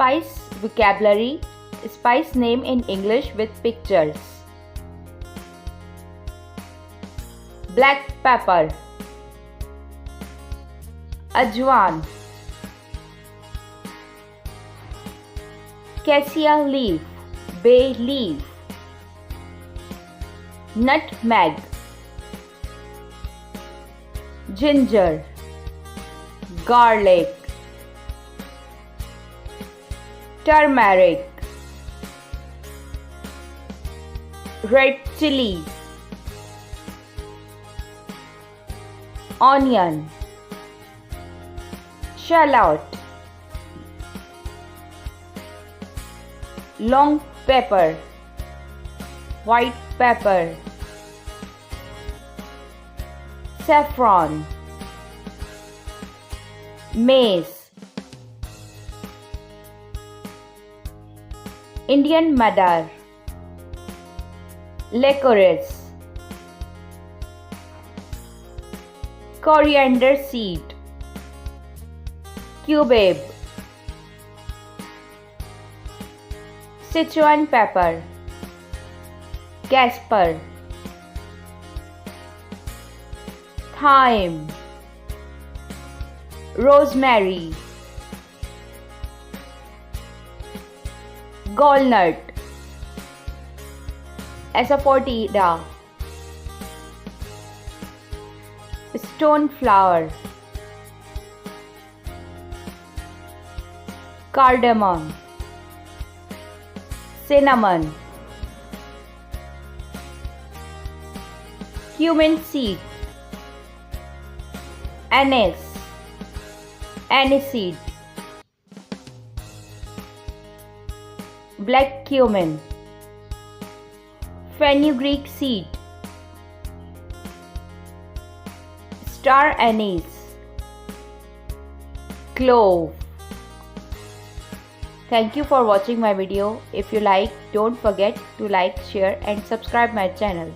Spice vocabulary. Spice name in English with pictures. Black pepper, ajwan, cassia leaf, bay leaf, nutmeg, ginger, garlic, turmeric, red chili, onion, shallot, long pepper, white pepper, saffron, mace, Indian madar, licorice, coriander seed, cubeb, Sichuan pepper, Casper, thyme, rosemary, gallnut, asafoetida, stone flower, cardamom, cinnamon, cumin seed, anise, aniseed, black cumin, fenugreek seed, star anise, clove. Thank you for watching my video. If you like, don't forget to like, share and subscribe my channel.